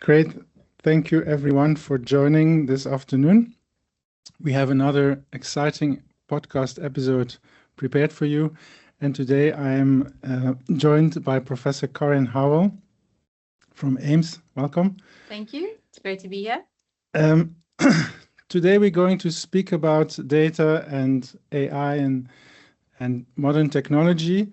Great. Thank you everyone for joining this afternoon. We have another exciting podcast episode prepared for you. And today I am joined by Professor Karin Howell from AIMS. Welcome. Thank you. It's great to be here. Today we're going to speak about data and AI and modern technology,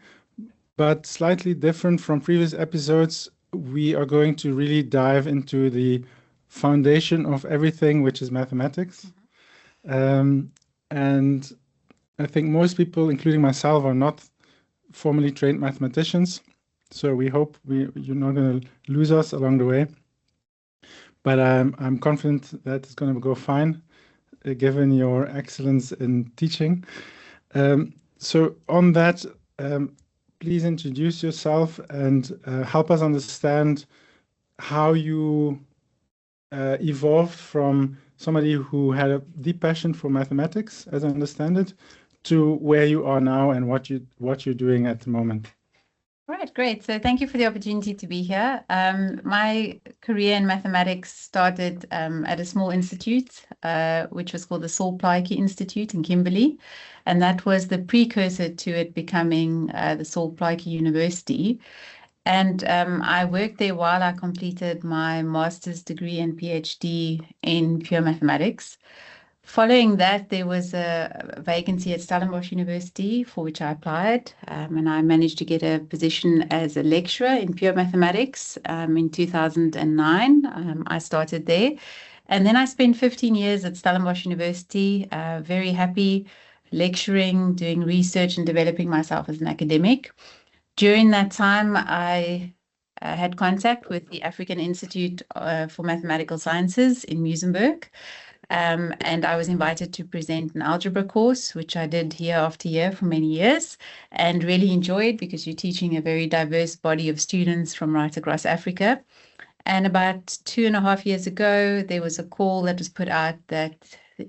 but slightly different from previous episodes. We are going to really dive into the foundation of everything, which is mathematics. And I think most people, including myself, are not formally trained mathematicians. So we hope you're not going to lose us along the way. But I'm confident that it's going to go fine, given your excellence in teaching. So on that, please introduce yourself and help us understand how you evolved from somebody who had a deep passion for mathematics, as I understand it, to where you are now and what you're doing at the moment. Right, great. So thank you for the opportunity to be here. My career in mathematics started at a small institute, which was called the Saul Plaatje Institute in Kimberley. And that was the precursor to it becoming the Saul Plaatje University. And I worked there while I completed my master's degree and PhD in pure mathematics. Following that, there was a vacancy at Stellenbosch University for which I applied, and I managed to get a position as a lecturer in pure mathematics in 2009. I started there, and then I spent 15 years at Stellenbosch University, very happy lecturing, doing research and developing myself as an academic. During that time, I had contact with the African Institute for Mathematical Sciences in Muizenberg. And I was invited to present an algebra course, which I did year after year for many years and really enjoyed because you're teaching a very diverse body of students from right across Africa. And about 2.5 years ago, there was a call that was put out that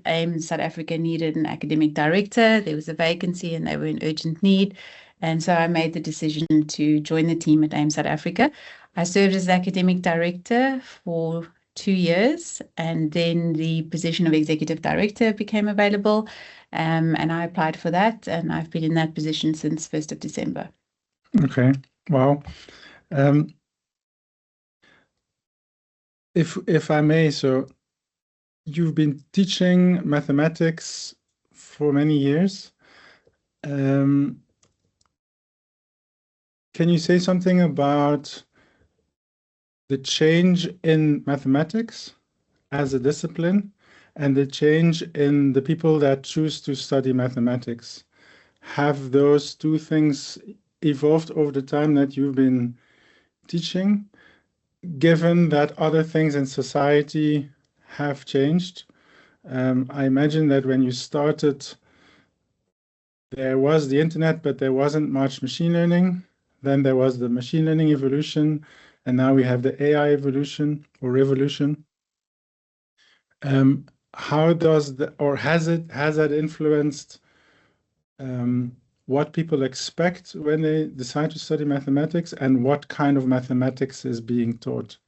AIMS South Africa needed an academic director. There was a vacancy and they were in urgent need. And so I made the decision to join the team at AIMS South Africa. I served as academic director for 2 years, and then the position of executive director became available, and I applied for that, and I've been in that position since 1st of December. Okay, wow. If I may, so you've been teaching mathematics for many years. Can you say something about the change in mathematics as a discipline and the change in the people that choose to study mathematics? Have those two things evolved over the time that you've been teaching, given that other things in society have changed? I imagine that when you started, there was the internet, but there wasn't much machine learning. Then there was the machine learning evolution, and now we have the AI evolution or revolution. How does has that influenced what people expect when they decide to study mathematics and what kind of mathematics is being taught?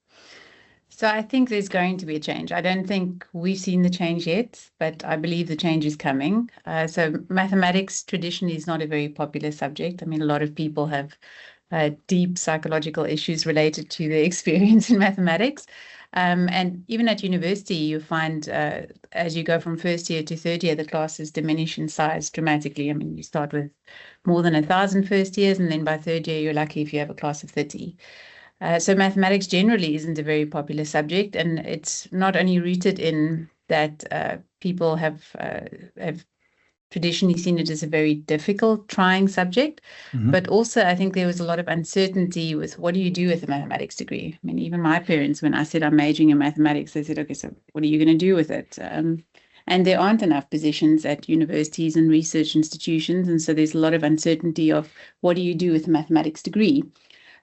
So I think there's going to be a change. I don't think we've seen the change yet, but I believe the change is coming. So mathematics traditionally is not a very popular subject. I mean, a lot of people have deep psychological issues related to their experience in mathematics. And even at university, you find as you go from first year to third year, the classes diminish in size dramatically. I mean, you start with more than 1,000 first years, and then by third year, you're lucky if you have a class of 30. So mathematics generally isn't a very popular subject, and it's not only rooted in that people have traditionally seen it as a very difficult, trying subject, but also I think there was a lot of uncertainty with what do you do with a mathematics degree? I mean, even my parents, when I said I'm majoring in mathematics, they said, okay, so what are you going to do with it? And there aren't enough positions at universities and research institutions, and so there's a lot of uncertainty of what do you do with a mathematics degree?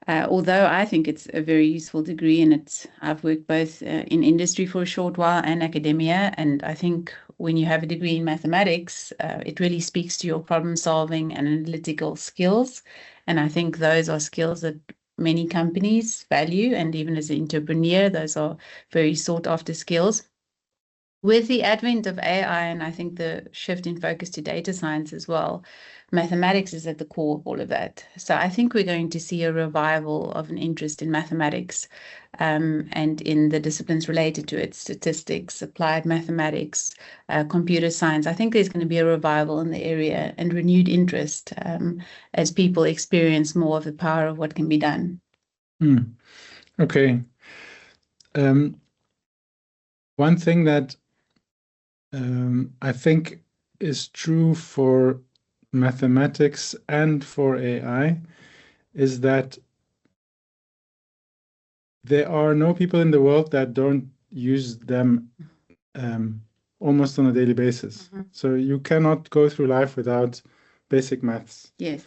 Although I think it's a very useful degree, and I've worked both in industry for a short while and academia, and I think when you have a degree in mathematics, it really speaks to your problem solving and analytical skills, and I think those are skills that many companies value, and even as an entrepreneur, those are very sought after skills. With the advent of AI, and I think the shift in focus to data science as well, mathematics is at the core of all of that. So I think we're going to see a revival of an interest in mathematics, and in the disciplines related to it, statistics, applied mathematics, computer science. I think there's going to be a revival in the area and renewed interest as people experience more of the power of what can be done. Okay. One thing that I think is true for mathematics and for AI is that there are no people in the world that don't use them almost on a daily basis. So you cannot go through life without basic maths. Yes.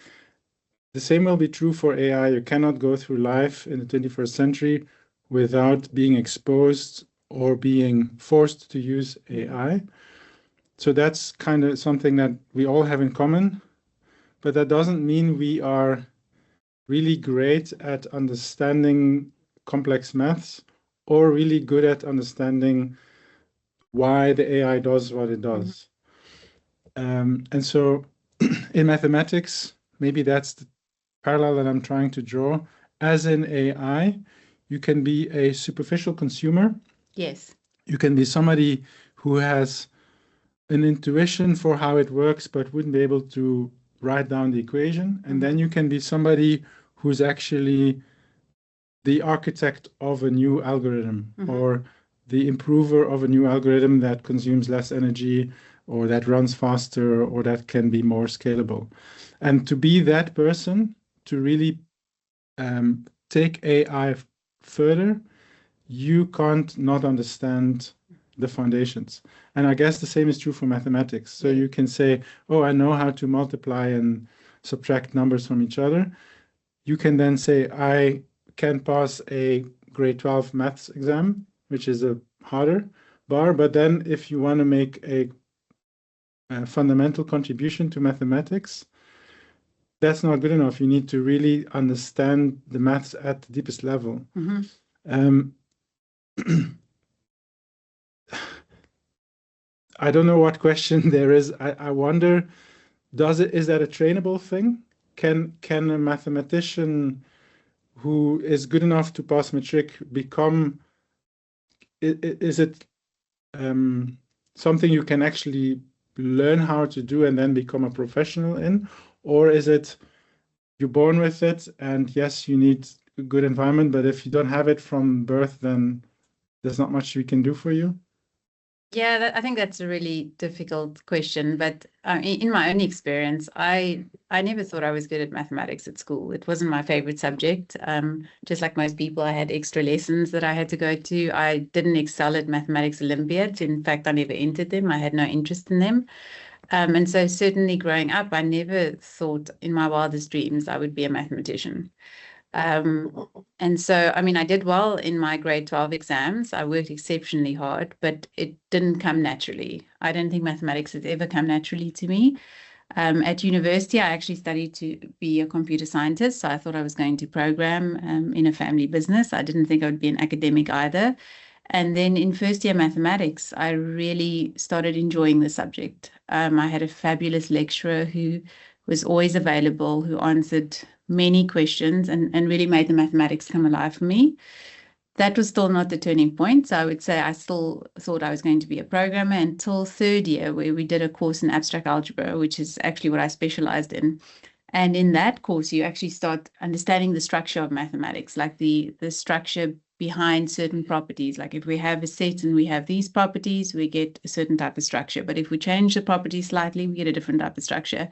The same will be true for AI. You cannot go through life in the 21st century without being exposed or being forced to use AI. So that's kind of something that we all have in common, but that doesn't mean we are really great at understanding complex maths or really good at understanding why the AI does what it does. And so in mathematics, maybe that's the parallel that I'm trying to draw. As in AI, you can be a superficial consumer. Yes. You can be somebody who has an intuition for how it works, but wouldn't be able to write down the equation. And then you can be somebody who's actually the architect of a new algorithm or the improver of a new algorithm that consumes less energy or that runs faster or that can be more scalable. And to be that person, to really take AI further, you can't not understand the foundations. And I guess the same is true for mathematics. So you can say, oh, I know how to multiply and subtract numbers from each other. You can then say, I can pass a grade 12 maths exam, which is a harder bar. But then if you want to make a fundamental contribution to mathematics, that's not good enough. You need to really understand the maths at the deepest level. I don't know what question there is. I wonder, is that a trainable thing? Can a mathematician who is good enough to pass matric become, is it something you can actually learn how to do and then become a professional in? Or is it you're born with it and yes, you need a good environment, but if you don't have it from birth, then there's not much we can do for you? Yeah, I think that's a really difficult question. But in my own experience, I never thought I was good at mathematics at school. It wasn't my favorite subject. Just like most people, I had extra lessons that I had to go to. I didn't excel at mathematics Olympiads. In fact, I never entered them. I had no interest in them. And so certainly growing up, I never thought in my wildest dreams I would be a mathematician. And so, I mean, I did well in my grade 12 exams. I worked exceptionally hard, but it didn't come naturally. I don't think mathematics has ever come naturally to me. At university, I actually studied to be a computer scientist. So I thought I was going to program in a family business. I didn't think I would be an academic either. And then in first year mathematics, I really started enjoying the subject. I had a fabulous lecturer who was always available, who answered many questions and really made the mathematics come alive for me. That was still not the turning point. So I would say I still thought I was going to be a programmer until third year, where we did a course in abstract algebra, which is actually what I specialized in. And in that course, you actually start understanding the structure of mathematics, like the structure behind certain properties. Like if we have a set and we have these properties, we get a certain type of structure. But if we change the property slightly, we get a different type of structure.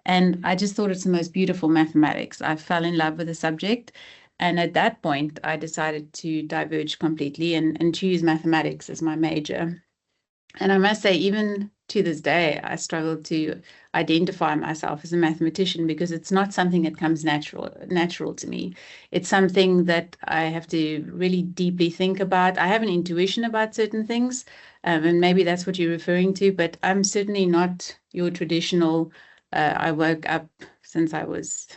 And I just thought it's the most beautiful mathematics. I fell in love with the subject. And at that point, I decided to diverge completely and choose mathematics as my major. And I must say, even to this day, I struggle to identify myself as a mathematician because it's not something that comes natural to me. It's something that I have to really deeply think about. I have an intuition about certain things, and maybe that's what you're referring to, but I'm certainly not your traditional, I woke up since I was,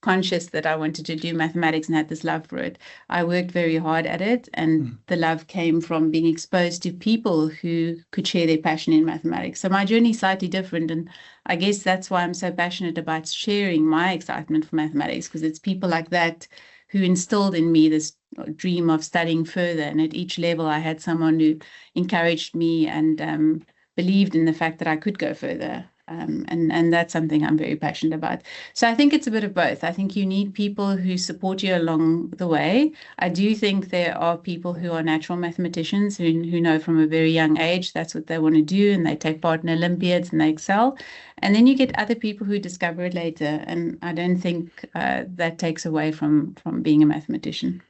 conscious that I wanted to do mathematics and had this love for it. I worked very hard at it, and the love came from being exposed to people who could share their passion in mathematics. So my journey is slightly different, and I guess that's why I'm so passionate about sharing my excitement for mathematics, because it's people like that who instilled in me this dream of studying further. And at each level, I had someone who encouraged me and believed in the fact that I could go further. And that's something I'm very passionate about. So I think it's a bit of both. I think you need people who support you along the way. I do think there are people who are natural mathematicians who know from a very young age that's what they want to do, and they take part in Olympiads and they excel. And then you get other people who discover it later. And I don't think that takes away from being a mathematician.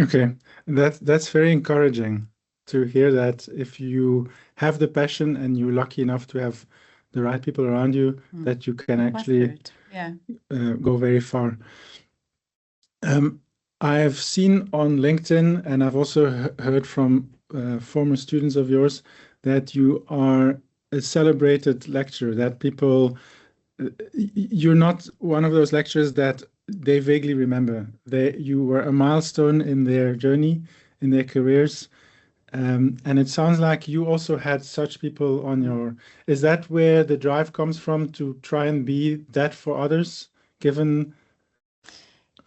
Okay, that's very encouraging to hear that if you have the passion and you're lucky enough to have the right people around you, that you can actually go very far. I've seen on LinkedIn, and I've also heard from former students of yours, that you are a celebrated lecturer, that people, you're not one of those lecturers that they vaguely remember. You were a milestone in their journey, in their careers. And it sounds like you also had such people on your... Is that where the drive comes from, to try and be that for others, given...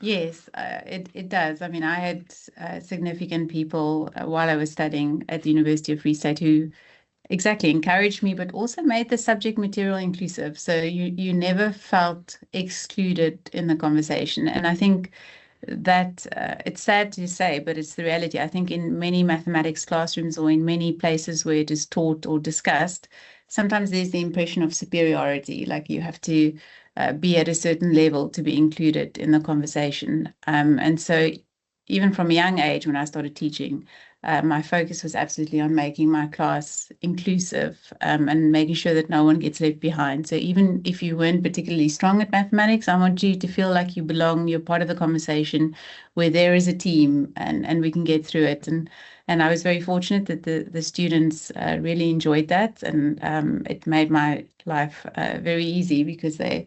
Yes, it does. I mean, I had significant people while I was studying at the University of Free State who exactly encouraged me, but also made the subject material inclusive. So you never felt excluded in the conversation. And I think that it's sad to say, but it's the reality. I think in many mathematics classrooms or in many places where it is taught or discussed, sometimes there's the impression of superiority, like you have to be at a certain level to be included in the conversation. And so even from a young age, when I started teaching, my focus was absolutely on making my class inclusive and making sure that no one gets left behind. So even if you weren't particularly strong at mathematics, I want you to feel like you belong, you're part of the conversation, where there is a team and we can get through it. And I was very fortunate that the students really enjoyed that, and it made my life very easy, because they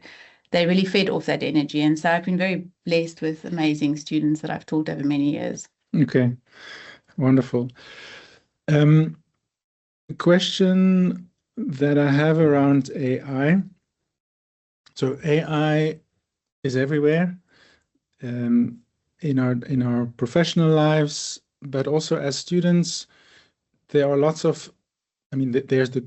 really fed off that energy. And so I've been very blessed with amazing students that I've taught over many years. Okay. Wonderful. A question that I have around AI. So AI is everywhere in our professional lives, but also as students, there are lots of, I mean, there's the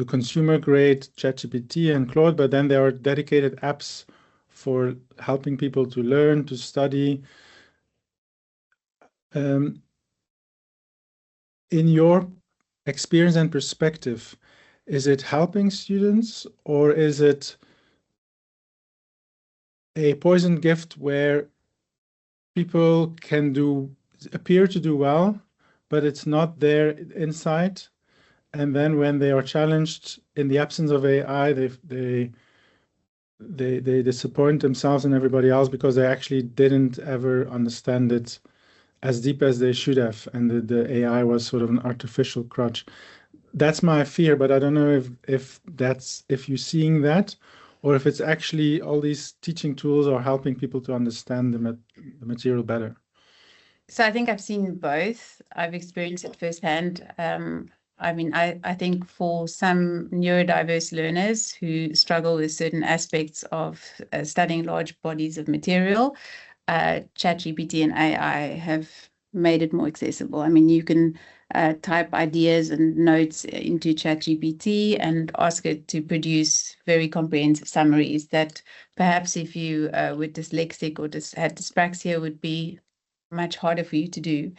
consumer grade ChatGPT and Claude, but then there are dedicated apps for helping people to learn, to study. In your experience and perspective, is it helping students, or is it a poison gift where people can appear to do well, but it's not their insight, and then when they are challenged in the absence of AI, they disappoint themselves and everybody else because they actually didn't ever understand it as deep as they should have, and the AI was sort of an artificial crutch. That's my fear, but I don't know if you're seeing that, or if it's actually all these teaching tools are helping people to understand the material better. So I think I've seen both. I've experienced it firsthand. I mean, I think for some neurodiverse learners who struggle with certain aspects of studying large bodies of material, ChatGPT and AI have made it more accessible. I mean, you can type ideas and notes into ChatGPT and ask it to produce very comprehensive summaries that perhaps if you were dyslexic or had dyspraxia would be much harder for you to do.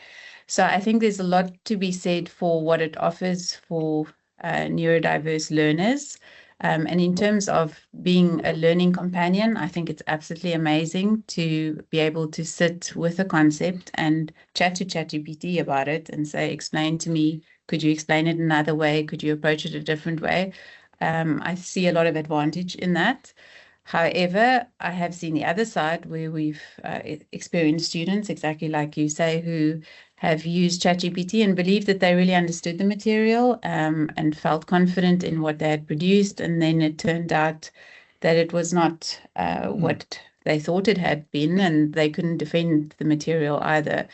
So I think there's a lot to be said for what it offers for neurodiverse learners. And in terms of being a learning companion, I think it's absolutely amazing to be able to sit with a concept and chat to ChatGPT about it and say, explain to me, could you explain it another way? Could you approach it a different way? I see a lot of advantage in that. However, I have seen the other side where we've experienced students, exactly like you say, who have used ChatGPT and believed that they really understood the material and felt confident in what they had produced. And then it turned out that it was not what they thought it had been, and they couldn't defend the material either.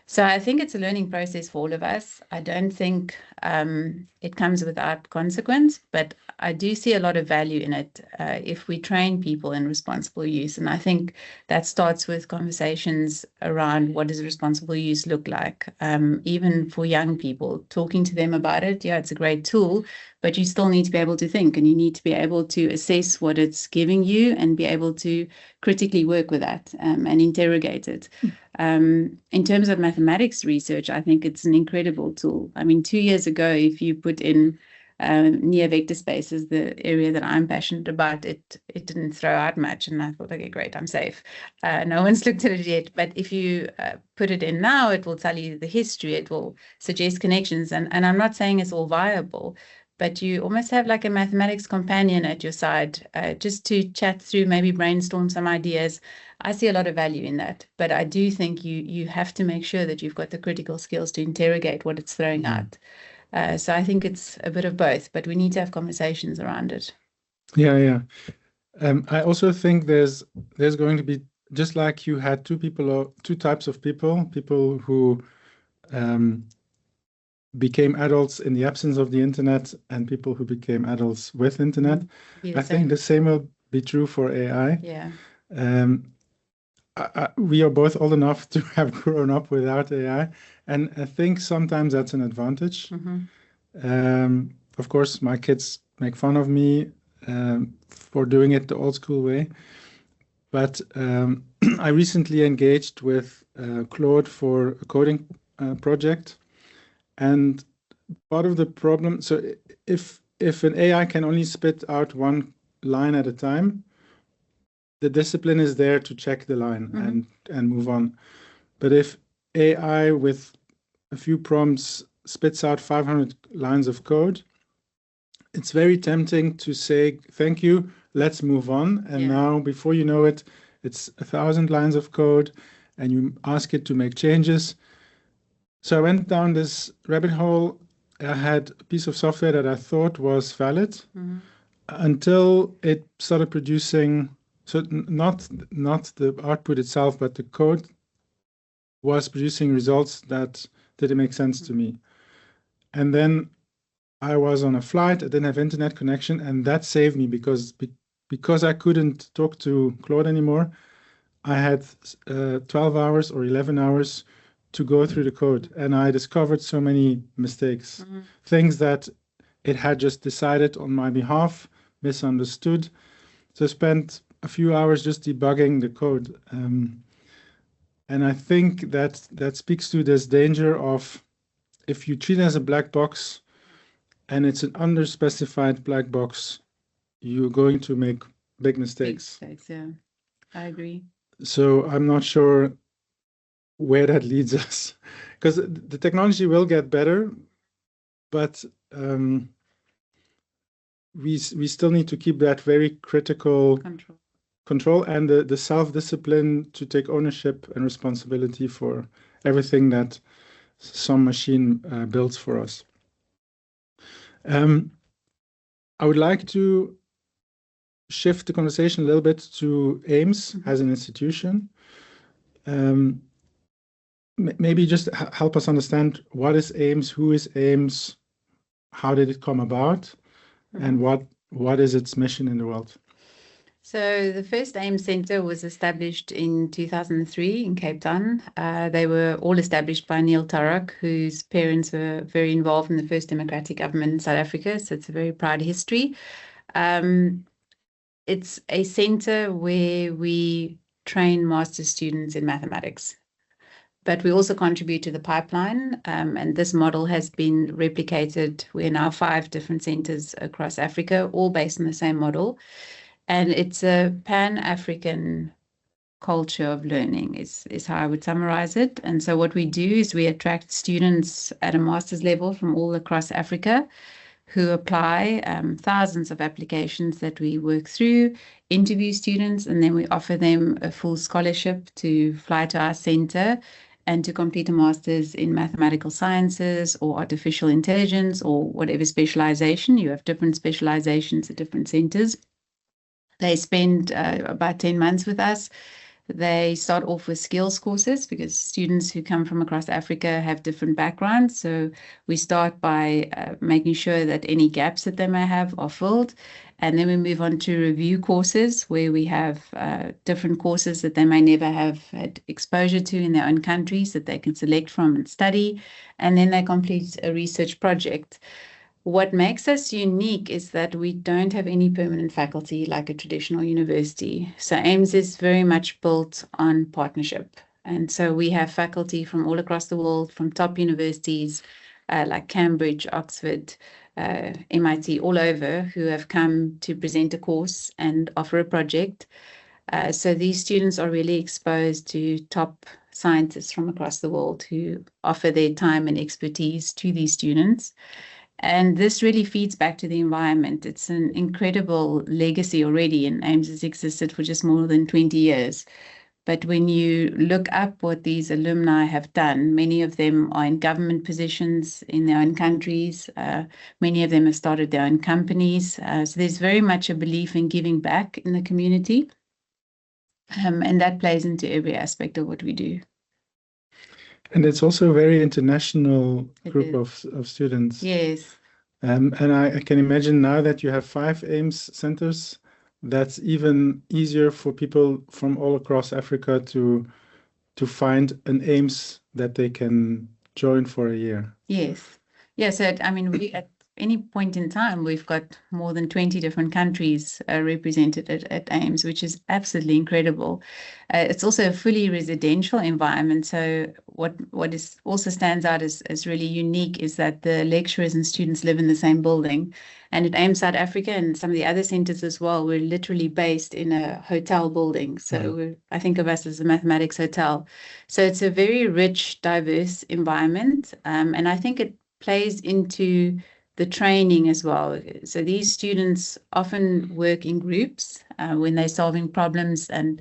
So I think it's a learning process for all of us. I don't think it comes without consequence, but I do see a lot of value in it if we train people in responsible use. And I think that starts with conversations around what does responsible use look like, even for young people, talking to them about it. Yeah, it's a great tool, but you still need to be able to think, and you need to be able to assess what it's giving you and be able to critically work with that and interrogate it. In terms of mathematics research, I think it's an incredible tool. I mean, 2 years ago, if you put in near vector spaces, the area that I'm passionate about, it didn't throw out much, and I thought, okay, great, I'm safe. No one's looked at it yet, but if you put it in now, it will tell you the history, it will suggest connections, and I'm not saying it's all viable, but you almost have like a mathematics companion at your side, just to chat through, maybe brainstorm some ideas. I see a lot of value in that, but I do think you have to make sure that you've got the critical skills to interrogate what it's throwing out. So I think it's a bit of both, but we need to have conversations around it. Yeah. I also think there's going to be, just like you had two types of people who became adults in the absence of the internet and people who became adults with internet. I think the same will be true for AI. Yeah. We are both old enough to have grown up without AI, and I think sometimes that's an advantage. Of course, my kids make fun of me for doing it the old school way, but I recently engaged with Claude for a coding project. And part of the problem, so if an AI can only spit out one line at a time, the discipline is there to check the line and move on. But if AI with a few prompts spits out 500 lines of code, it's very tempting to say, thank you, let's move on. And now, before you know it, it's 1,000 lines of code, and you ask it to make changes. So I went down this rabbit hole. I had a piece of software that I thought was valid until it started producing, so not the output itself, but the code was producing results that didn't make sense to me. And then I was on a flight, I didn't have internet connection, and that saved me because I couldn't talk to Claude anymore. I had 12 hours or 11 hours to go through the code, and I discovered so many mistakes, things that it had just decided on my behalf, misunderstood. So I spent a few hours just debugging the code. And I think that speaks to this danger of, if you treat it as a black box and it's an underspecified black box, you're going to make big mistakes. Big mistakes, yeah. I agree. So I'm not sure where that leads us, because the technology will get better, but we still need to keep that very critical control and the self-discipline to take ownership and responsibility for everything that some machine builds for us. I would like to shift the conversation a little bit to AIMS as an institution. Maybe just help us understand, what is AIMS, who is AIMS, how did it come about, and what is its mission in the world? So the first AIMS Centre was established in 2003 in Cape Town. They were all established by Neil Turrock, whose parents were very involved in the first democratic government in South Africa, so it's a very proud history. It's a centre where we train master's students in mathematics. But we also contribute to the pipeline, and this model has been replicated. We're now 5 different centres across Africa, all based on the same model. And it's a Pan-African culture of learning is how I would summarize it. And so what we do is we attract students at a master's level from all across Africa who apply, thousands of applications that we work through, interview students, and then we offer them a full scholarship to fly to our centre and to complete a master's in mathematical sciences or artificial intelligence or whatever specialization. You have different specializations at different centers. They spend about 10 months with us. They start off with skills courses because students who come from across Africa have different backgrounds. So we start by making sure that any gaps that they may have are filled. And then we move on to review courses where we have different courses that they may never have had exposure to in their own countries that they can select from and study. And then they complete a research project. What makes us unique is that we don't have any permanent faculty like a traditional university. So AIMS is very much built on partnership. And so we have faculty from all across the world, from top universities like Cambridge, Oxford, MIT, all over, who have come to present a course and offer a project. So these students are really exposed to top scientists from across the world who offer their time and expertise to these students. And this really feeds back to the environment. It's an incredible legacy already, and AIMS has existed for just more than 20 years. But when you look up what these alumni have done, many of them are in government positions in their own countries. Many of them have started their own companies. So there's very much a belief in giving back in the community. And that plays into every aspect of what we do. And it's also a very international group of students. Yes. And I can imagine now that you have 5 AIMS centers, that's even easier for people from all across Africa to find an AIMS that they can join for a year. Yes. Yeah, so I mean, we at any point in time, we've got more than 20 different countries represented at AIMS, which is absolutely incredible. It's also a fully residential environment. So what is also stands out as really unique is that the lecturers and students live in the same building. And at AIMS South Africa and some of the other centers as well, we're literally based in a hotel building. So I think of us as a mathematics hotel. So it's a very rich, diverse environment. And I think it plays into the training as well. So these students often work in groups when they're solving problems and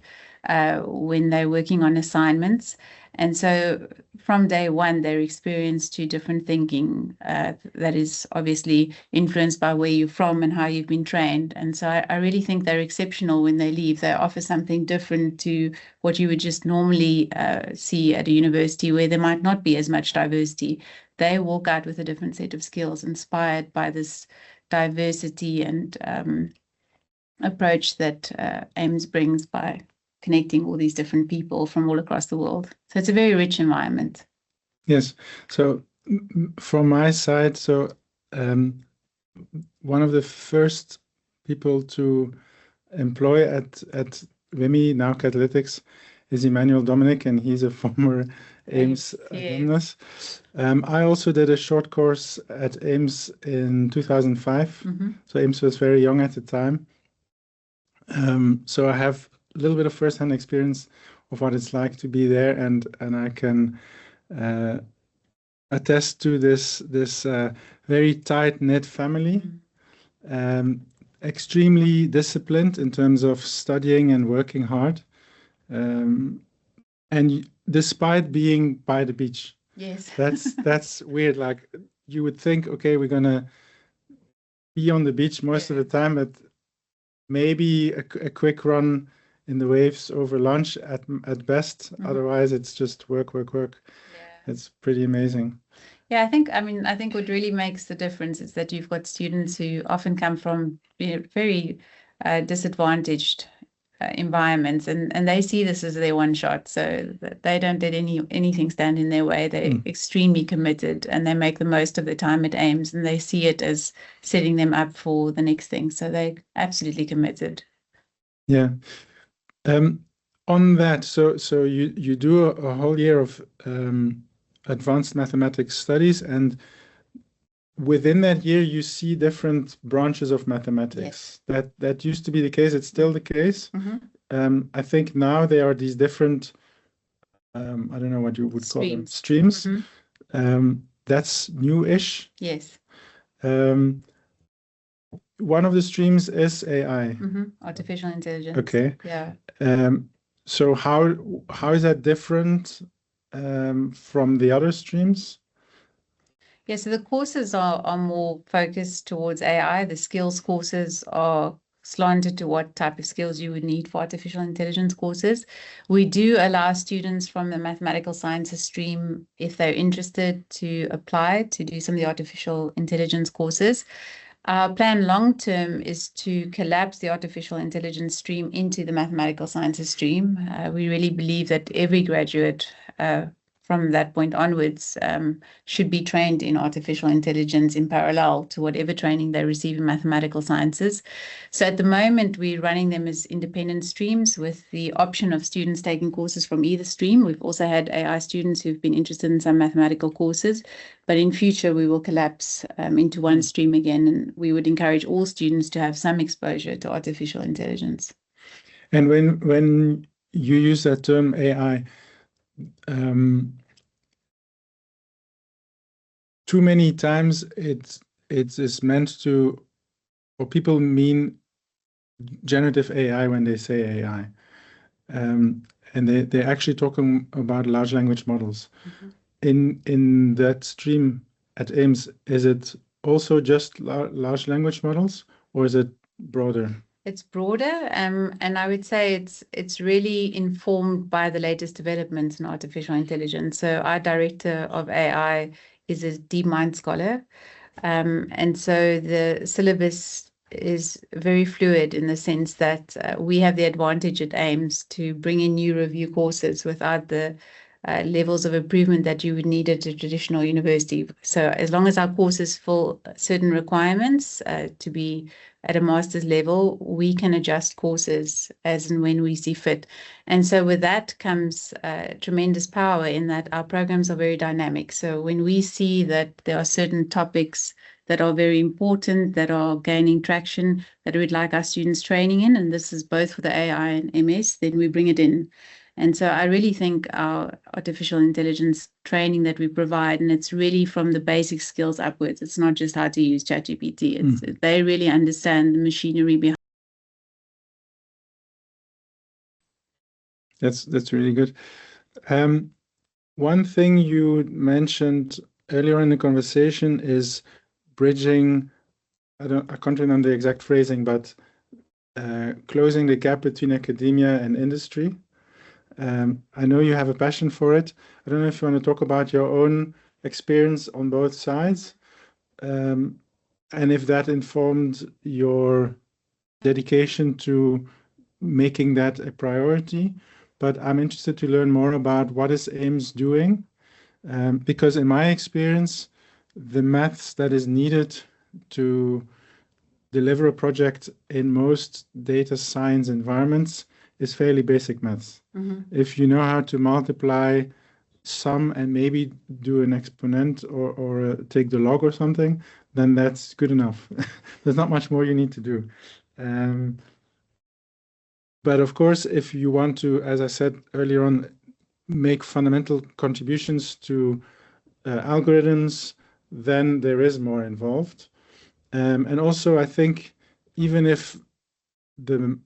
when they're working on assignments. And so from day one, they're experienced to different thinking that is obviously influenced by where you're from and how you've been trained. And so I really think they're exceptional when they leave. They offer something different to what you would just normally see at a university where there might not be as much diversity. They walk out with a different set of skills inspired by this diversity and approach that AIMS brings by connecting all these different people from all across the world. So it's a very rich environment. Yes. So from my side, so one of the first people to employ at WIMI, now Katalitix, is Emmanuel Dominic, and he's a former AIMS alumnus. I also did a short course at AIMS in 2005. So AIMS was very young at the time. So I have a little bit of first-hand experience of what it's like to be there, and I can attest to this very tight-knit family, extremely disciplined in terms of studying and working hard. And despite being by the beach, yes, that's weird. Like you would think, okay, we're gonna be on the beach most of the time, but maybe a quick run in the waves over lunch at best. Otherwise, it's just work. Yeah. It's pretty amazing. Yeah, I think what really makes the difference is that you've got students who often come from very disadvantaged environments, and they see this as their one shot, so that they don't let anything stand in their way. They're extremely committed, and they make the most of their time at AIMS, and they see it as setting them up for the next thing. So they're absolutely committed. Yeah. On that, so you do a whole year of advanced mathematics studies, and within that year you see different branches of mathematics. Yes. That used to be the case. It's still the case. I think now there are these different I don't know what you would call them, streams. That's new-ish. Yes. One of the streams is AI. Artificial intelligence. Okay. Yeah. So how is that different from the other streams? Yeah, so the courses are more focused towards AI. The skills courses are slanted to what type of skills you would need for artificial intelligence courses. We do allow students from the mathematical sciences stream, if they're interested, to apply to do some of the artificial intelligence courses. Our plan long term is to collapse the artificial intelligence stream into the mathematical sciences stream. We really believe that every graduate from that point onwards should be trained in artificial intelligence in parallel to whatever training they receive in mathematical sciences. So at the moment, we're running them as independent streams with the option of students taking courses from either stream. We've also had AI students who've been interested in some mathematical courses, but in future we will collapse into one stream again, and we would encourage all students to have some exposure to artificial intelligence. And when you use that term AI, too many times it is meant to, or people mean generative AI when they say AI, and they're actually talking about large language models. In that stream at AIMS, is it also just large language models, or is it broader? It's broader, and I would say it's really informed by the latest developments in artificial intelligence. So our director of AI is a DeepMind scholar, and so the syllabus is very fluid in the sense that we have the advantage at AIMS to bring in new review courses without the levels of improvement that you would need at a traditional university. So as long as our courses fill certain requirements to be at a master's level, we can adjust courses as and when we see fit. And so with that comes tremendous power in that our programs are very dynamic. So when we see that there are certain topics that are very important, that are gaining traction, that we'd like our students training in, and this is both for the AI and MS, then we bring it in. And so I really think our artificial intelligence training that we provide, and it's really from the basic skills upwards. It's not just how to use ChatGPT. They really understand the machinery behind. That's really good. One thing you mentioned earlier in the conversation is bridging, I can't remember the exact phrasing, but closing the gap between academia and industry. I know you have a passion for it. I don't know if you want to talk about your own experience on both sides, and if that informed your dedication to making that a priority. But I'm interested to learn more about what is AIMS doing, because in my experience, the maths that is needed to deliver a project in most data science environments is fairly basic maths. If you know how to multiply sum and maybe do an exponent or take the log or something, then that's good enough. There's not much more you need to do. But of course, if you want to, as I said earlier on, make fundamental contributions to algorithms, then there is more involved. And also, I think even if the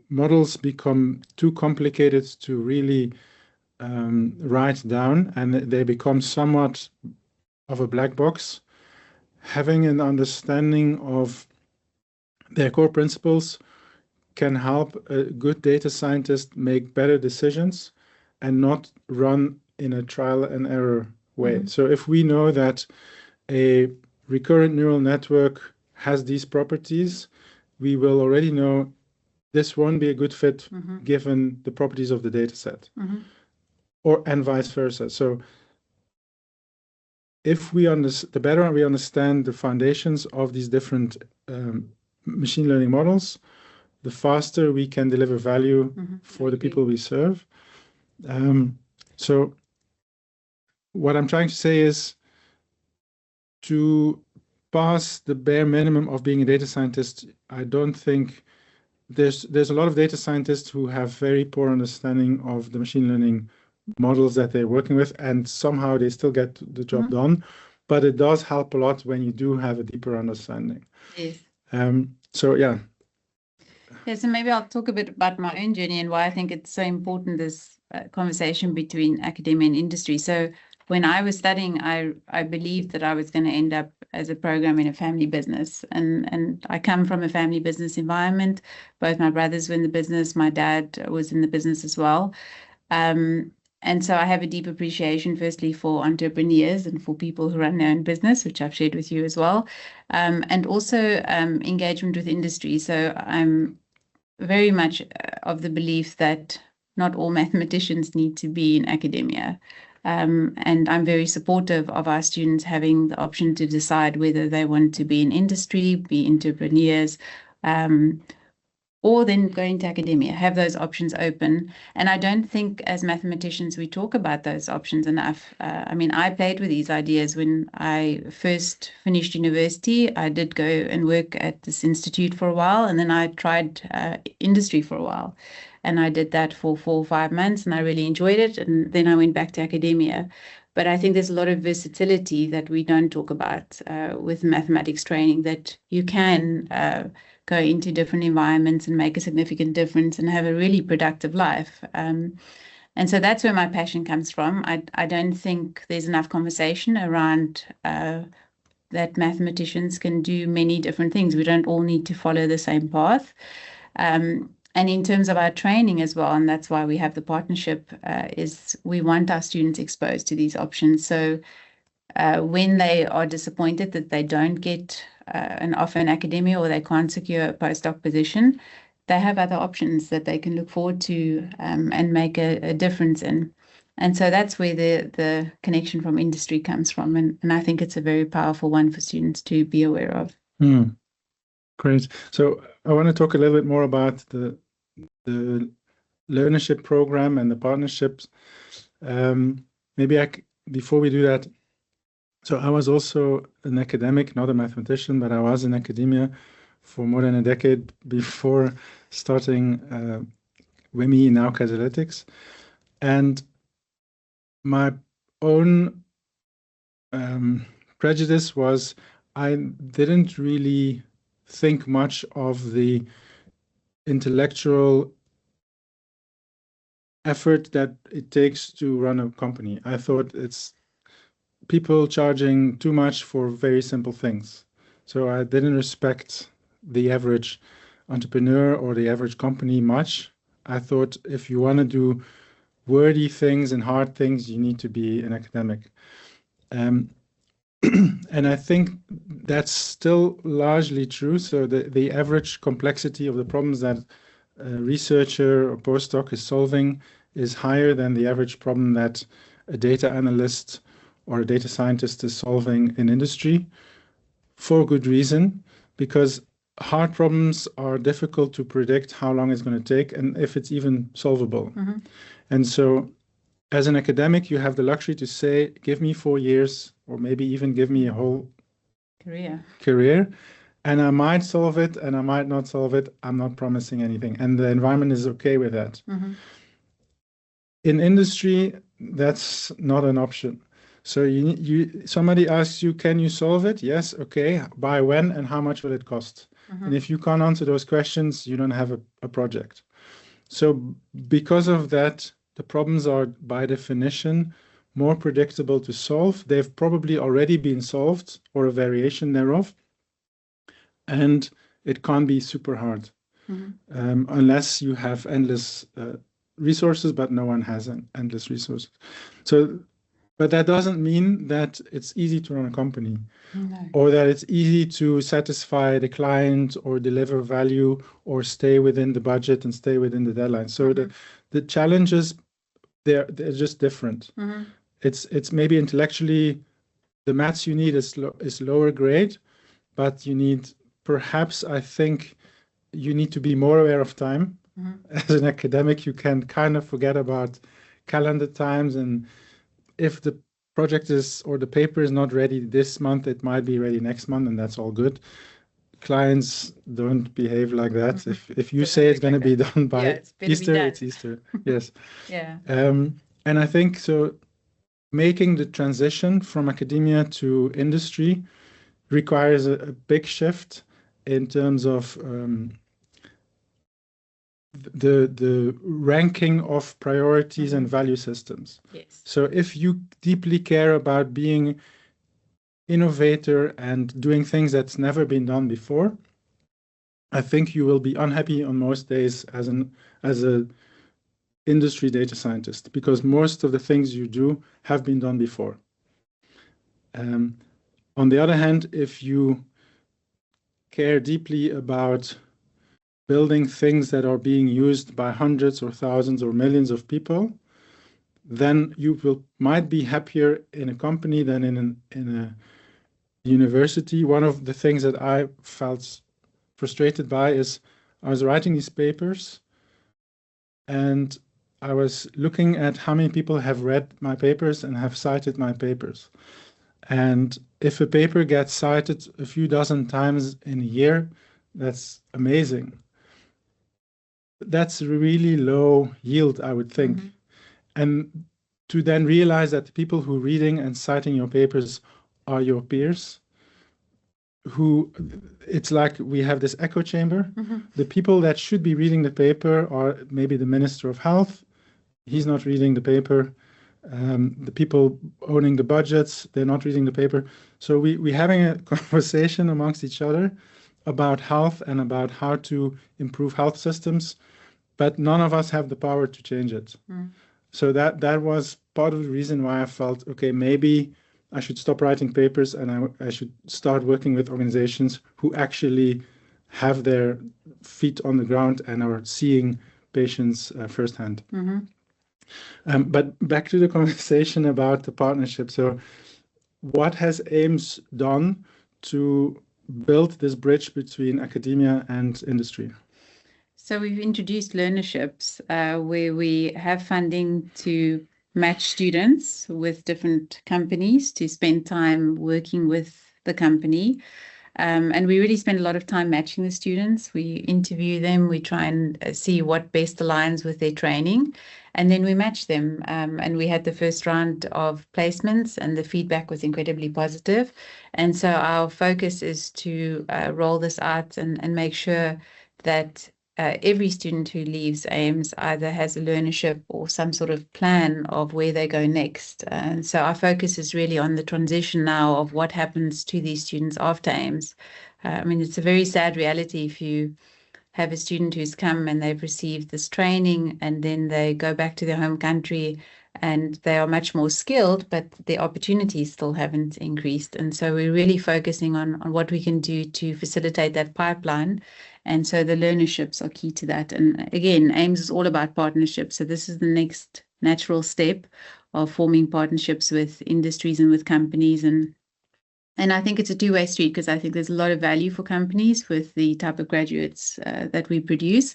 models become too complicated to really write down and they become somewhat of a black box, having an understanding of their core principles can help a good data scientist make better decisions and not run in a trial and error way. So if we know that a recurrent neural network has these properties, we will already know this won't be a good fit given the properties of the data set, and vice versa. So if we the better we understand the foundations of these different machine learning models, the faster we can deliver value for the people we serve. So what I'm trying to say is, to pass the bare minimum of being a data scientist, I don't think there's a lot of data scientists who have very poor understanding of the machine learning models that they're working with, and somehow they still get the job done. But it does help a lot when you do have a deeper understanding. Yes. So yeah. Yeah, so maybe I'll talk a bit about my own journey and why I think it's so important, this conversation between academia and industry. So when I was studying, I believed that I was going to end up as a program in a family business. And I come from a family business environment. Both my brothers were in the business. My dad was in the business as well. And so I have a deep appreciation, firstly, for entrepreneurs and for people who run their own business, which I've shared with you as well, and also engagement with industry. So I'm very much of the belief that not all mathematicians need to be in academia. And I'm very supportive of our students having the option to decide whether they want to be in industry, be entrepreneurs, or then go into academia, have those options open. And I don't think as mathematicians we talk about those options enough. I mean, I played with these ideas when I first finished university. I did go and work at this institute for a while, and then I tried industry for a while. And I did that for 4 or 5 months, and I really enjoyed it. And then I went back to academia. But I think there's a lot of versatility that we don't talk about with mathematics training, that you can go into different environments and make a significant difference and have a really productive life. And so that's where my passion comes from. I don't think there's enough conversation around that mathematicians can do many different things. We don't all need to follow the same path. And in terms of our training as well, and that's why we have the partnership, is we want our students exposed to these options. So when they are disappointed that they don't get an offer in academia or they can't secure a postdoc position, they have other options that they can look forward to and make a difference in. And so that's where the connection from industry comes from. And I think it's a very powerful one for students to be aware of. Great. So I want to talk a little bit more about the learnership program and the partnerships. Maybe before we do that, so I was also an academic, not a mathematician, but I was in academia for more than a decade before starting WIMI, now Katalitix. And my own prejudice was I didn't really think much of the intellectual effort that it takes to run a company. I thought it's people charging too much for very simple things. So I didn't respect the average entrepreneur or the average company much. I thought if you want to do wordy things and hard things, you need to be an academic. And I think that's still largely true. So the average complexity of the problems that a researcher or postdoc is solving is higher than the average problem that a data analyst or a data scientist is solving in industry, for good reason, because hard problems are difficult to predict how long it's going to take and if it's even solvable. And so as an academic, you have the luxury to say, give me 4 years, or maybe even give me a whole career, and I might solve it and I might not solve it. I'm not promising anything. And the environment is okay with that. In industry, that's not an option. So somebody asks you, can you solve it? Yes. Okay. By when and how much will it cost? And if you can't answer those questions, you don't have a project. So because of that, the problems are by definition more predictable to solve. They've probably already been solved or a variation thereof. And it can't be super hard unless you have endless resources, but no one has endless resources. So, but that doesn't mean that it's easy to run a company or that it's easy to satisfy the client or deliver value or stay within the budget and stay within the deadline. So the challenges, they're just different. It's maybe intellectually, the maths you need is lower grade, but you need, perhaps, I think you need to be more aware of time. As an academic, you can kind of forget about calendar times, and if the project is or the paper is not ready this month, it might be ready next month, and that's all good. Clients don't behave like that. If you say it's going to be done by Easter, it's Easter. Yes. And I think so. Making the transition from academia to industry requires a big shift in terms of the ranking of priorities and value systems. Yes. So if you deeply care about being innovator and doing things that's never been done before, I think you will be unhappy on most days as a industry data scientist, because most of the things you do have been done before. On the other hand, if you care deeply about building things that are being used by hundreds or thousands or millions of people, then you might be happier in a company than in a university. One of the things that I felt frustrated by is I was writing these papers and I was looking at how many people have read my papers and have cited my papers. And if a paper gets cited a few dozen times in a year, that's amazing. That's really low yield, I would think. And to then realize that the people who are reading and citing your papers are your peers, who it's like we have this echo chamber. The people that should be reading the paper are maybe the Minister of Health. He's not reading the paper. The people owning the budgets, they're not reading the paper. So we're having a conversation amongst each other about health and about how to improve health systems, but none of us have the power to change it. So that was part of the reason why I felt, okay, maybe I should stop writing papers and I should start working with organizations who actually have their feet on the ground and are seeing patients firsthand. But back to the conversation about the partnership. So what has AIMS done to build this bridge between academia and industry? So we've introduced learnerships where we have funding to match students with different companies to spend time working with the company. And we really spend a lot of time matching the students. We interview them, we try and see what best aligns with their training, and then we match them. And we had the first round of placements and the feedback was incredibly positive. And so our focus is to roll this out and make sure that every student who leaves AIMS either has a learnership or some sort of plan of where they go next. And so our focus is really on the transition now of what happens to these students after AIMS. I mean, it's a very sad reality if you have a student who's come and they've received this training and then they go back to their home country and they are much more skilled, but the opportunities still haven't increased. And so we're really focusing on what we can do to facilitate that pipeline. And so the learnerships are key to that. And again, AIMS is all about partnerships. So this is the next natural step of forming partnerships with industries and with companies. And I think it's a two-way street because I think there's a lot of value for companies with the type of graduates that we produce.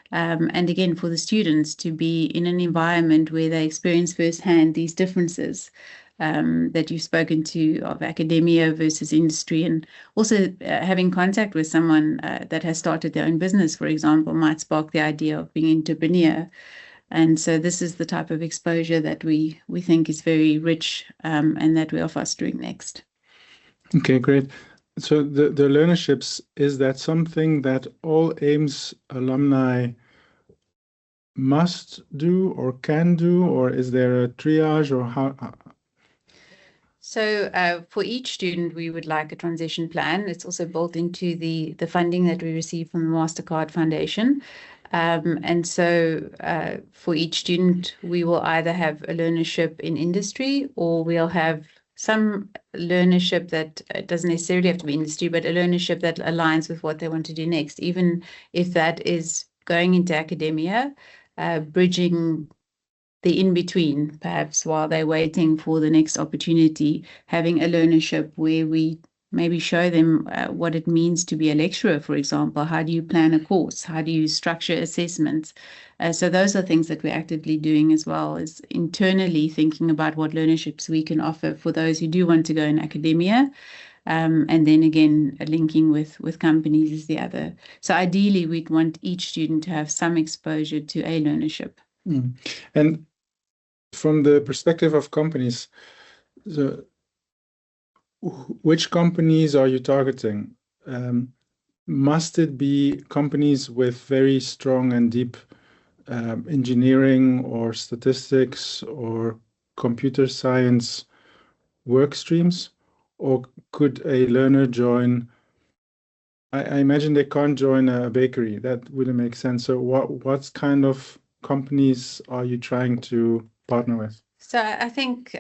And again, for the students to be in an environment where they experience firsthand these differences that you've spoken to of academia versus industry, and also having contact with someone that has started their own business, for example, might spark the idea of being an entrepreneur. And so this is the type of exposure that we think is very rich and that we are fostering next. Okay, great. So the learnerships, is that something that all AIMS alumni must do or can do, or is there a triage, or how? So for each student, we would like a transition plan. It's also built into the funding that we receive from the MasterCard Foundation. And so for each student, we will either have a learnership in industry or we'll have some learnership that doesn't necessarily have to be industry, but a learnership that aligns with what they want to do next, even if that is going into academia, bridging the in-between, perhaps while they're waiting for the next opportunity, having a learnership where we maybe show them what it means to be a lecturer, for example. How do you plan a course? How do you structure assessments? So those are things that we're actively doing as well, is internally thinking about what learnerships we can offer for those who do want to go in academia. And then again, linking with companies is the other. So ideally, we'd want each student to have some exposure to a learnership. And from the perspective of companies, which companies are you targeting? must it be companies with very strong and deep engineering or statistics or computer science work streams, or could a learner join? I imagine they can't join a bakery. That wouldn't make sense. So what kind of companies are you trying to partner with? So I think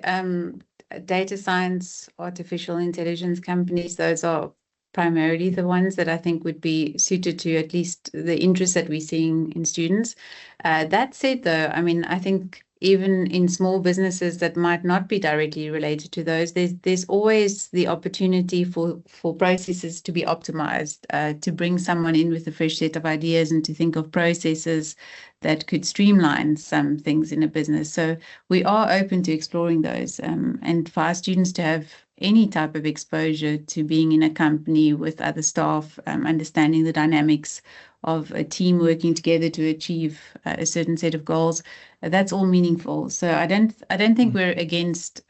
data science, artificial intelligence companies, those are primarily the ones that I think would be suited to at least the interest that we're seeing in students. That said, though, I mean, I think even in small businesses that might not be directly related to those, there's always the opportunity for processes to be optimized, to bring someone in with a fresh set of ideas and to think of processes that could streamline some things in a business. So we are open to exploring those, and for our students to have any type of exposure to being in a company with other staff, understanding the dynamics of a team working together to achieve a certain set of goals, that's all meaningful. So I don't think we're against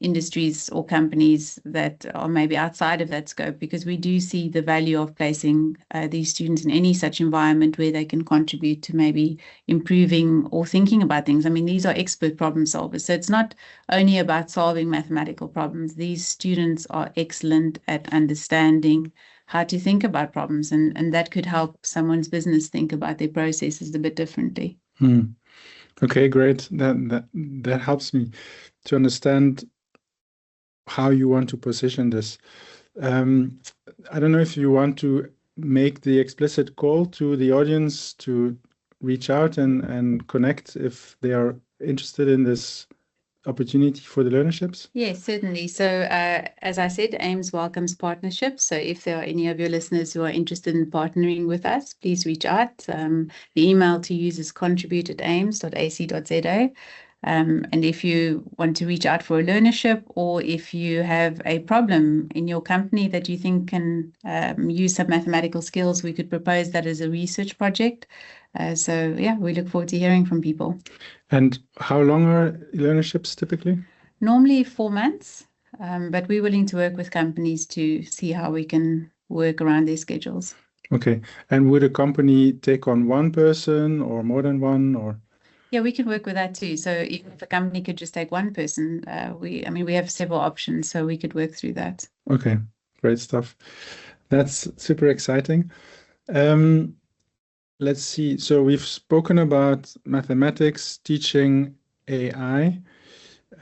industries or companies that are maybe outside of that scope, because we do see the value of placing these students in any such environment where they can contribute to maybe improving or thinking about things. I mean, these are expert problem solvers. So it's not only about solving mathematical problems. These students are excellent at understanding how to think about problems, and that could help someone's business think about their processes a bit differently. Okay, great. That helps me to understand how you want to position this. I don't know if you want to make the explicit call to the audience to reach out and connect if they are interested in this opportunity for the learnerships? Yes, certainly. So as I said, AIMS welcomes partnerships. So if there are any of your listeners who are interested in partnering with us, please reach out. The email to use is contribute@aims.ac.za. And if you want to reach out for a learnership, or if you have a problem in your company that you think can use some mathematical skills, we could propose that as a research project. So yeah, we look forward to hearing from people. And how long are learnerships typically? Normally 4 months, but we're willing to work with companies to see how we can work around their schedules. Okay. And would a company take on one person or more than one, or? Yeah, we can work with that too. So if a company could just take one person, we have several options, so we could work through that. Okay, great stuff. That's super exciting. Let's see. So we've spoken about mathematics, teaching AI.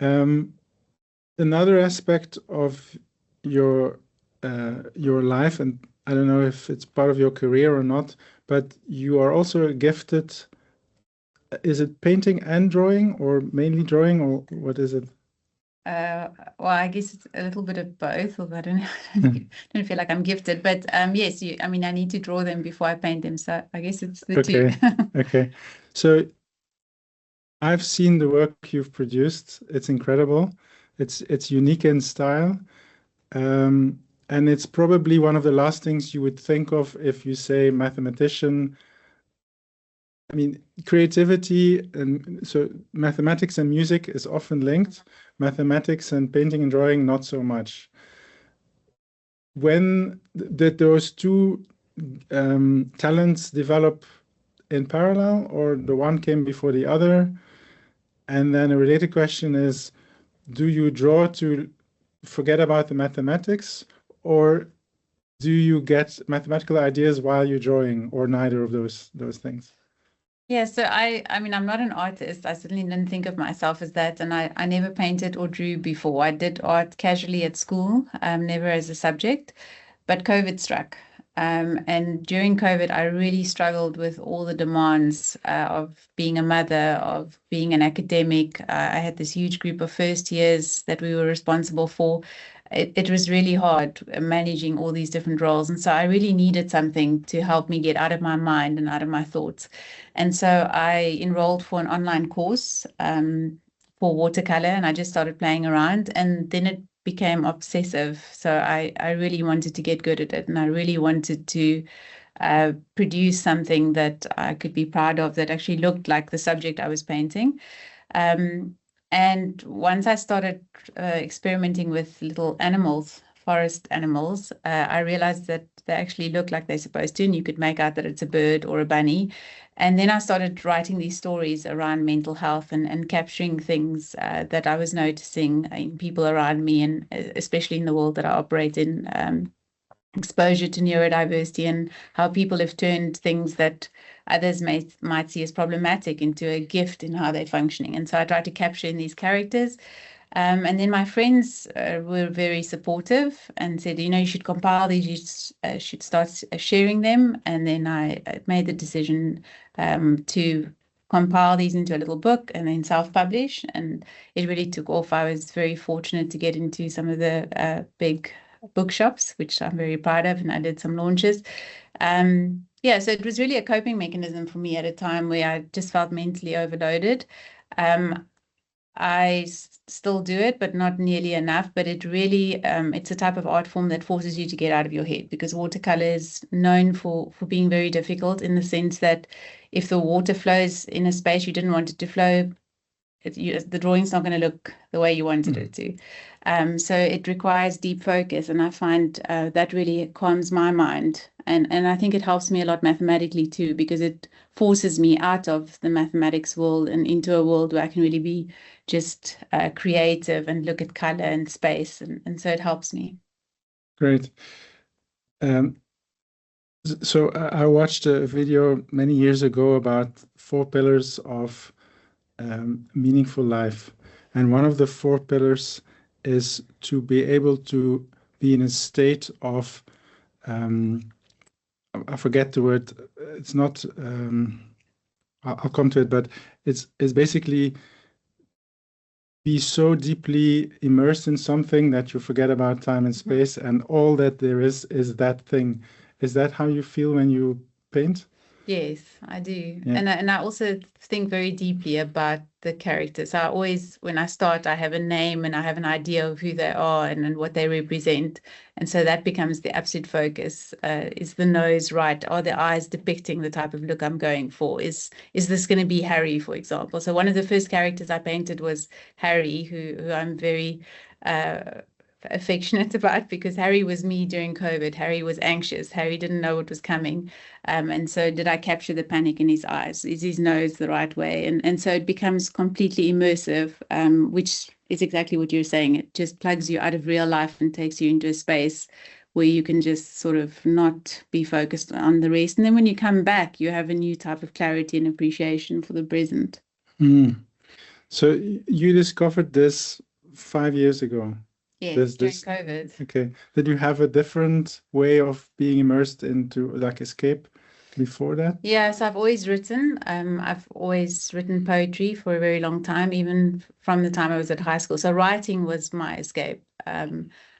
Another aspect of your life, and I don't know if it's part of your career or not, but you are also gifted. Is it painting and drawing, or mainly drawing, or what is it? Well, I guess it's a little bit of both, although I don't don't feel like I'm gifted. But yes, I need to draw them before I paint them. So I guess it's the two. Okay. So I've seen the work you've produced. It's incredible. It's unique in style. And it's probably one of the last things you would think of if you say mathematician. I mean, creativity, and so mathematics and music is often linked. Mathematics and painting and drawing, not so much. When did those two talents develop in parallel, or the one came before the other? And then a related question is, do you draw to forget about the mathematics, or do you get mathematical ideas while you're drawing, or neither of those things? Yeah, so I'm not an artist. I certainly didn't think of myself as that, and I never painted or drew before. I did art casually at school, never as a subject, but COVID struck. And during COVID, I really struggled with all the demands of being a mother, of being an academic. I had this huge group of first years that we were responsible for. It was really hard managing all these different roles. And so I really needed something to help me get out of my mind and out of my thoughts. And so I enrolled for an online course for watercolor, and I just started playing around, and then it became obsessive. So I really wanted to get good at it, and I really wanted to produce something that I could be proud of, that actually looked like the subject I was painting. And once I started experimenting with little animals forest animals, I realized that they actually look like they're supposed to, and you could make out that it's a bird or a bunny. And then I started writing these stories around mental health and capturing things that I was noticing in people around me, and especially in the world that I operate in, exposure to neurodiversity and how people have turned things that others might see as problematic into a gift in how they're functioning. And so I tried to capture in these characters. And then my friends were very supportive and said, you should compile these, you should start sharing them. And then I made the decision to compile these into a little book and then self-publish. And it really took off. I was very fortunate to get into some of the big bookshops, which I'm very proud of, and I did some launches. Yeah, so it was really a coping mechanism for me at a time where I just felt mentally overloaded. I still do it, but not nearly enough. But it really, it's a type of art form that forces you to get out of your head, because watercolor is known for being very difficult, in the sense that if the water flows in a space you didn't want it to flow, the drawing's not going to look the way you wanted it to. So it requires deep focus, and I find that really calms my mind. And I think it helps me a lot mathematically too, because it forces me out of the mathematics world and into a world where I can really be just creative and look at color and space. And so it helps me. Great. So I watched a video many years ago about 4 pillars of meaningful life. And one of the 4 pillars is to be able to be in a state of, I forget the word, it's not, I'll come to it, but it's basically be so deeply immersed in something that you forget about time and space, and all that there is that thing. Is that how you feel when you paint? Yes, I do. Yeah. And I also think very deeply about the characters. I always, when I start, I have a name and I have an idea of who they are and what they represent. And so that becomes the absolute focus. Is the nose right? Are the eyes depicting the type of look I'm going for? Is this going to be Harry, for example? So one of the first characters I painted was Harry, who I'm very affectionate about, because Harry was me during COVID. Harry was anxious. Harry didn't know what was coming. And so did I capture the panic in his eyes? Is his nose the right way? And so it becomes completely immersive, which is exactly what you're saying. It just plugs you out of real life and takes you into a space where you can just sort of not be focused on the rest. And then when you come back, you have a new type of clarity and appreciation for the present. So you discovered this 5 years ago. Yes, during COVID. Okay. Did you have a different way of being immersed into, like, escape before that? Yes, I've always written. I've always written poetry for a very long time, even from the time I was at high school. So writing was my escape.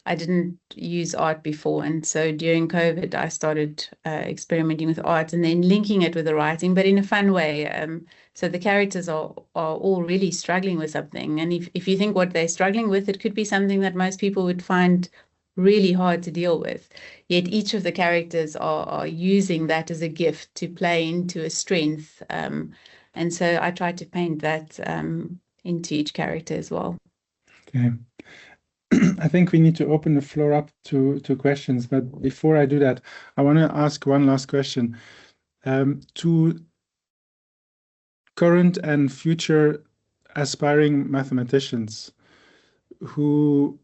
I didn't use art before, and so during COVID, I started experimenting with art and then linking it with the writing, but in a fun way. So the characters are all really struggling with something, and if you think what they're struggling with, it could be something that most people would find really hard to deal with. Yet each of the characters are using that as a gift to play into a strength, and so I try to paint that into each character as well. Okay. I think we need to open the floor up to questions, but before I do that, I want to ask one last question. To current and future aspiring mathematicians who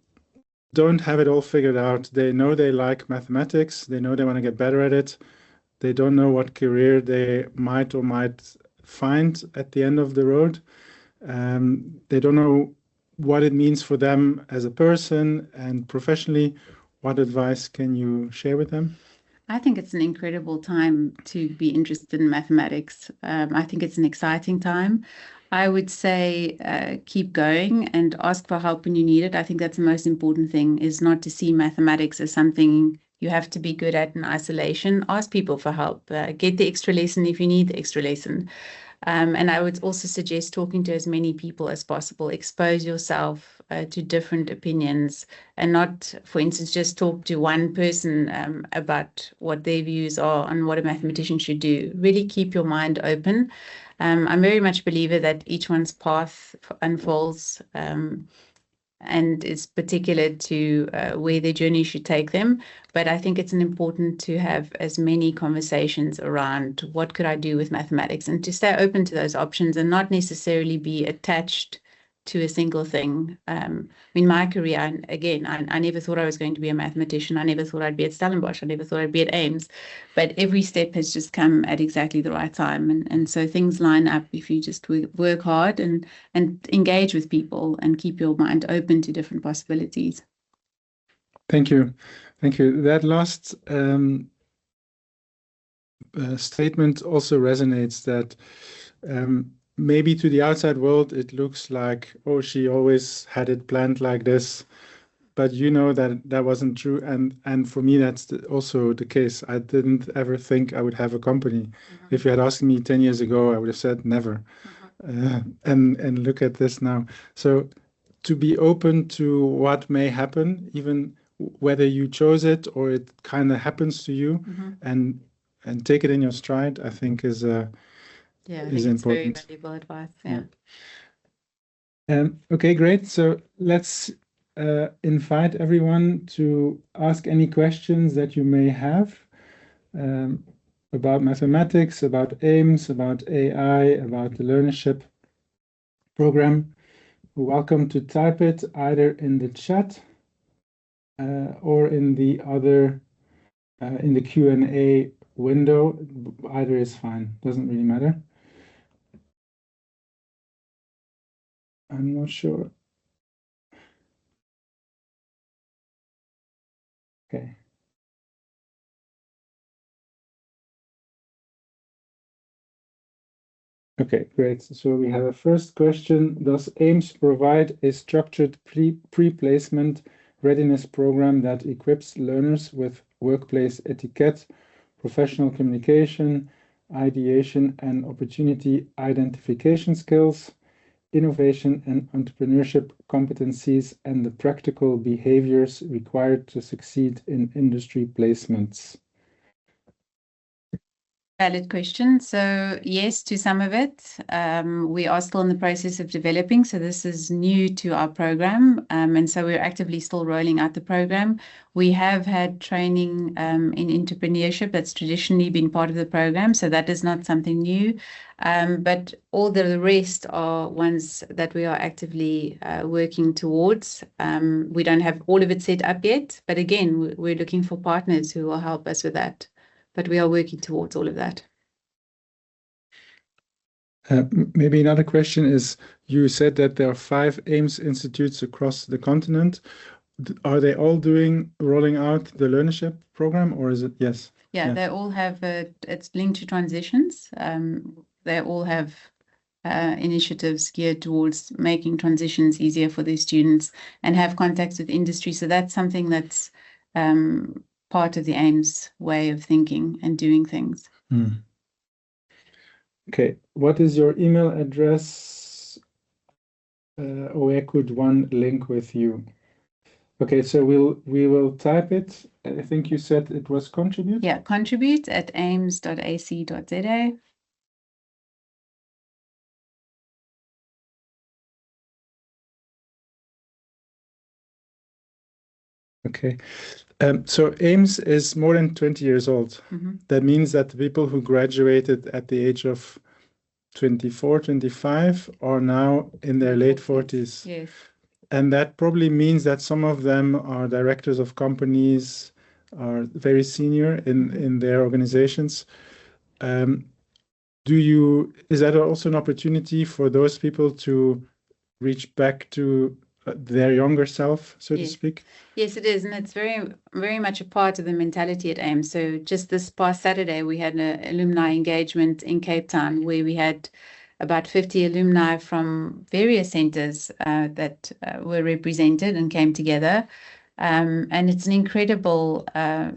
don't have it all figured out, they know they like mathematics, they know they want to get better at it, they don't know what career they might or might find at the end of the road, they don't know what it means for them as a person and professionally. What advice can you share with them? I think it's an incredible time to be interested in mathematics. I think it's an exciting time. I would say keep going and ask for help when you need it. I think that's the most important thing, is not to see mathematics as something you have to be good at in isolation. Ask people for help. Get the extra lesson if you need the extra lesson. And I would also suggest talking to as many people as possible. Expose yourself to different opinions, and not, for instance, just talk to one person about what their views are on what a mathematician should do. Really keep your mind open. I'm very much a believer that each one's path unfolds and is particular to where their journey should take them. But I think it's important to have as many conversations around what could I do with mathematics, and to stay open to those options and not necessarily be attached to a single thing. In my career, I never thought I was going to be a mathematician. I never thought I'd be at Stellenbosch. I never thought I'd be at AIMS. But every step has just come at exactly the right time. And so things line up if you just work hard and engage with people and keep your mind open to different possibilities. Thank you. Thank you. That last statement also resonates, that maybe to the outside world, it looks like, oh, she always had it planned like this. But you know that that wasn't true. And for me, that's also the case. I didn't ever think I would have a company. If you had asked me 10 years ago, I would have said never. And look at this now. So to be open to what may happen, even whether you chose it or it kind of happens to you, and take it in your stride, I think is important. It's very valuable advice. Okay, great. So let's invite everyone to ask any questions that you may have about mathematics, about AIMS, about AI, about the learnership program. You're welcome to type it either in the chat or in the other in the Q&A window. Either is fine. Doesn't really matter. I'm not sure. Okay. Okay, great. So we have a first question. Does AIMS provide a structured pre-placement readiness program that equips learners with workplace etiquette, professional communication, ideation and opportunity identification skills, innovation and entrepreneurship competencies, and the practical behaviors required to succeed in industry placements? Valid question. So yes, to some of it. We are still in the process of developing, so this is new to our program, and so we're actively still rolling out the program. We have had training in entrepreneurship that's traditionally been part of the program, so that is not something new. But all the rest are ones that we are actively working towards. We don't have all of it set up yet, but again, we're looking for partners who will help us with that. But we are working towards all of that. Maybe another question is, you said that there are 5 AIMS institutes across the continent. Are they all rolling out the learnership program, or is it yes? Yeah, they all have it's linked to transitions. They all have initiatives geared towards making transitions easier for their students and have contacts with industry. So that's something that's part of the AIMS way of thinking and doing things. Okay, what is your email address? Where could one link with you? Okay, so we will type it. I think you said it was contribute? Yeah, contribute@aims.ac.za. Okay. So AIMS is more than 20 years old. That means that the people who graduated at the age of 24, 25 are now in their late 40s. Yes. And that probably means that some of them are directors of companies, are very senior in their organizations. Is that also an opportunity for those people to reach back to their younger self, so to speak? Yes, it is. And it's very, very much a part of the mentality at AIMS. So just this past Saturday, we had an alumni engagement in Cape Town where we had about 50 alumni from various centers that were represented and came together. And it's an incredible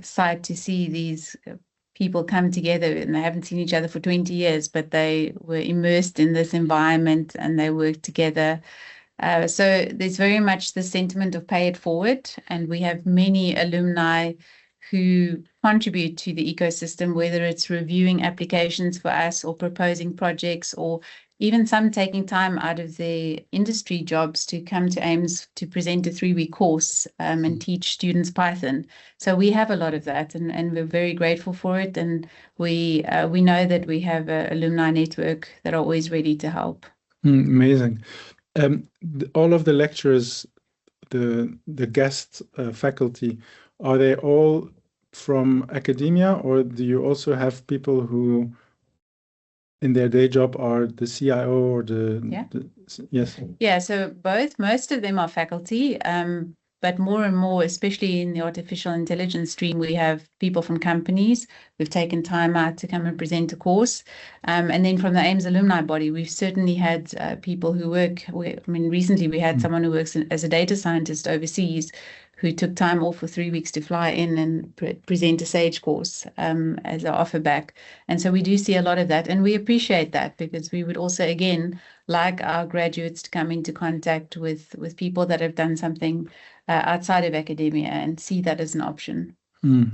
sight to see these people come together, and they haven't seen each other for 20 years, but they were immersed in this environment and they worked together. So there's very much the sentiment of pay it forward, and we have many alumni who contribute to the ecosystem, whether it's reviewing applications for us or proposing projects or even some taking time out of their industry jobs to come to AIMS to present a 3-week course and teach students Python. So we have a lot of that, and we're very grateful for it. And we know that we have an alumni network that are always ready to help. Amazing. All of the lecturers, the guest faculty, are they all from academia, or do you also have people who in their day job are the CIO or yes? Yeah, so both. Most of them are faculty, but more and more, especially in the artificial intelligence stream, we have people from companies who've taken time out to come and present a course. And then from the AIMS alumni body, we've certainly had people who work, recently we had someone who works as a data scientist overseas who took time off for 3 weeks to fly in and present a SAGE course as an offer back. And so we do see a lot of that, and we appreciate that, because we would also, again, like our graduates to come into contact with people that have done something outside of academia and see that as an option.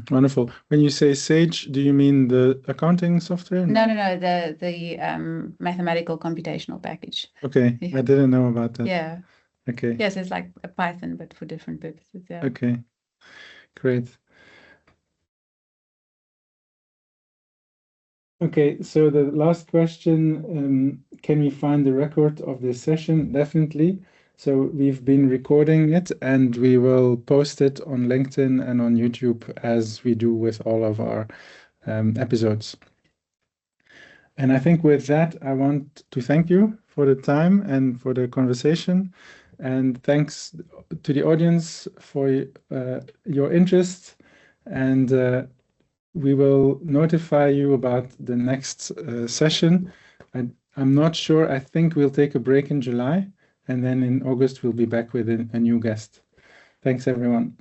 Wonderful. When you say SAGE, do you mean the accounting software? No, the mathematical computational package. Okay, yeah. I didn't know about that. Yeah. Okay. Yes, it's like a Python, but for different purposes. Yeah. Okay, great. Okay, so the last question, can we find the record of this session? Definitely. So we've been recording it, and we will post it on LinkedIn and on YouTube, as we do with all of our episodes. And I think with that, I want to thank you for the time and for the conversation. And thanks to the audience for your interest. And we will notify you about the next session. I'm not sure. I think we'll take a break in July. And then in August, we'll be back with a new guest. Thanks, everyone.